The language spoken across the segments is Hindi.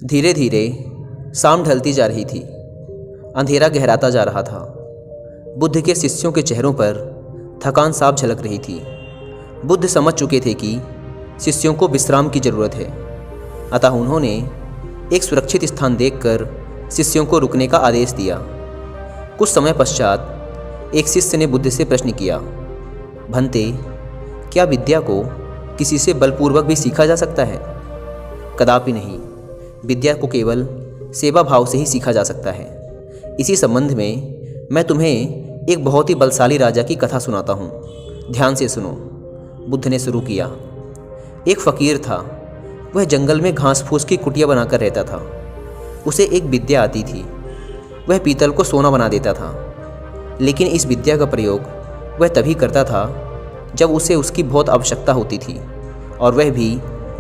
धीरे धीरे शाम ढलती जा रही थी। अंधेरा गहराता जा रहा था। बुद्ध के शिष्यों के चेहरों पर थकान साफ झलक रही थी। बुद्ध समझ चुके थे कि शिष्यों को विश्राम की ज़रूरत है, अतः उन्होंने एक सुरक्षित स्थान देखकर शिष्यों को रुकने का आदेश दिया। कुछ समय पश्चात एक शिष्य ने बुद्ध से प्रश्न किया, भंते, क्या विद्या को किसी से बलपूर्वक भी सीखा जा सकता है? कदापि नहीं। विद्या को केवल सेवा भाव से ही सीखा जा सकता है। इसी संबंध में मैं तुम्हें एक बहुत ही बलशाली राजा की कथा सुनाता हूँ। ध्यान से सुनो। बुद्ध ने शुरू किया। एक फ़कीर था। वह जंगल में घास फूस की कुटिया बनाकर रहता था। उसे एक विद्या आती थी। वह पीतल को सोना बना देता था, लेकिन इस विद्या का प्रयोग वह तभी करता था जब उसे उसकी बहुत आवश्यकता होती थी, और वह भी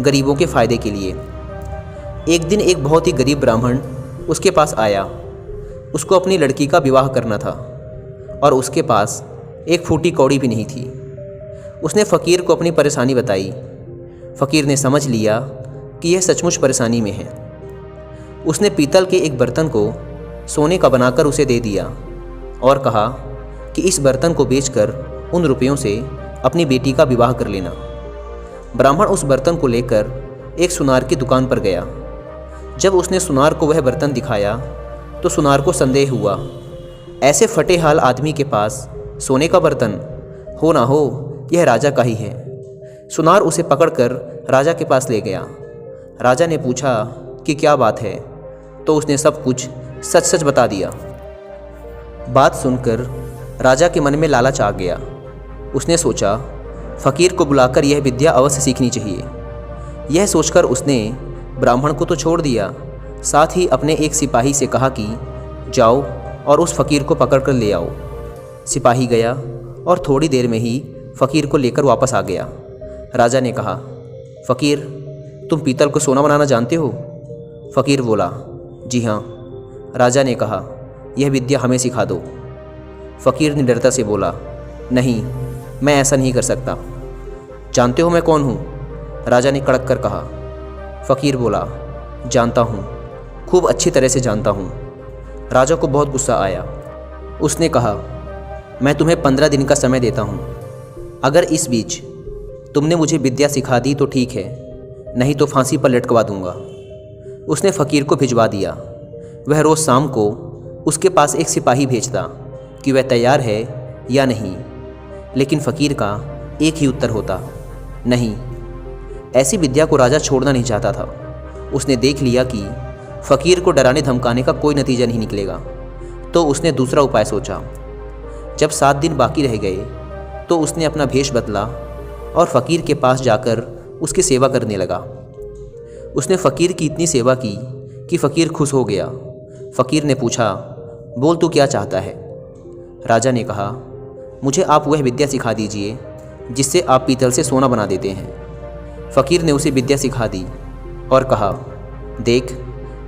गरीबों के फ़ायदे के लिए। एक दिन एक बहुत ही गरीब ब्राह्मण उसके पास आया। उसको अपनी लड़की का विवाह करना था और उसके पास एक फूटी कौड़ी भी नहीं थी। उसने फ़कीर को अपनी परेशानी बताई। फ़कीर ने समझ लिया कि यह सचमुच परेशानी में है। उसने पीतल के एक बर्तन को सोने का बनाकर उसे दे दिया और कहा कि इस बर्तन को बेचकर उन रुपयों से अपनी बेटी का विवाह कर लेना। ब्राह्मण उस बर्तन को लेकर एक सुनार की दुकान पर गया। जब उसने सुनार को वह बर्तन दिखाया तो सुनार को संदेह हुआ। ऐसे फटे हाल आदमी के पास सोने का बर्तन हो ना हो, यह राजा का ही है। सुनार उसे पकड़कर राजा के पास ले गया। राजा ने पूछा कि क्या बात है, तो उसने सब कुछ सच सच बता दिया। बात सुनकर राजा के मन में लालच आ गया। उसने सोचा, फ़कीर को बुलाकर यह विद्या अवश्य सीखनी चाहिए। यह सोचकर उसने ब्राह्मण को तो छोड़ दिया, साथ ही अपने एक सिपाही से कहा कि जाओ और उस फ़कीर को पकड़ कर ले आओ। सिपाही गया और थोड़ी देर में ही फ़कीर को लेकर वापस आ गया। राजा ने कहा, फ़कीर, तुम पीतल को सोना बनाना जानते हो? फ़कीर बोला, जी हाँ। राजा ने कहा, यह विद्या हमें सिखा दो। फ़कीर ने डरता से बोला, नहीं, मैं ऐसा नहीं कर सकता। जानते हो मैं कौन हूँ? राजा ने कड़क कर कहा। फ़कीर बोला, जानता हूँ, खूब अच्छी तरह से जानता हूँ। राजा को बहुत गुस्सा आया। उसने कहा, मैं तुम्हें 15 दिन का समय देता हूँ। अगर इस बीच तुमने मुझे विद्या सिखा दी तो ठीक है, नहीं तो फांसी पर लटकवा दूंगा। उसने फ़कीर को भिजवा दिया। वह रोज़ शाम को उसके पास एक सिपाही भेजता कि वह तैयार है या नहीं, लेकिन फ़कीर का एक ही उत्तर होता, नहीं। ऐसी विद्या को राजा छोड़ना नहीं चाहता था। उसने देख लिया कि फ़कीर को डराने धमकाने का कोई नतीजा नहीं निकलेगा, तो उसने दूसरा उपाय सोचा। जब 7 दिन बाकी रह गए तो उसने अपना भेष बदला और फ़कीर के पास जाकर उसकी सेवा करने लगा। उसने फ़कीर की इतनी सेवा की कि फ़कीर खुश हो गया। फ़कीर ने पूछा, बोल तू क्या चाहता है? राजा ने कहा, मुझे आप वह विद्या सिखा दीजिए जिससे आप पीतल से सोना बना देते हैं। फ़कीर ने उसे विद्या सिखा दी और कहा, देख,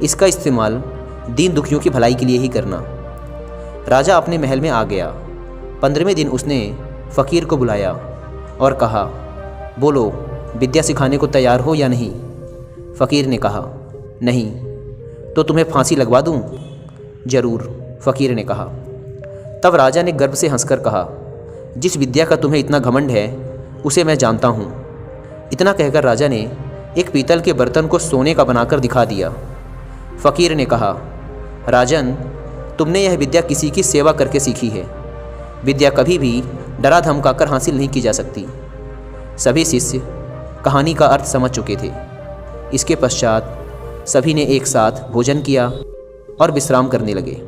इसका इस्तेमाल दीन दुखियों की भलाई के लिए ही करना। राजा अपने महल में आ गया। 15वें दिन उसने फ़कीर को बुलाया और कहा, बोलो, विद्या सिखाने को तैयार हो या नहीं? फ़कीर ने कहा, नहीं। तो तुम्हें फांसी लगवा दूं? ज़रूर, फ़कीर ने कहा। तब राजा ने गर्व से हंसकर कहा, जिस विद्या का तुम्हें इतना घमंड है उसे मैं जानता हूँ। इतना कहकर राजा ने एक पीतल के बर्तन को सोने का बनाकर दिखा दिया। फ़कीर ने कहा, राजन, तुमने यह विद्या किसी की सेवा करके सीखी है। विद्या कभी भी डरा धमकाकर हासिल नहीं की जा सकती। सभी शिष्य कहानी का अर्थ समझ चुके थे। इसके पश्चात सभी ने एक साथ भोजन किया और विश्राम करने लगे।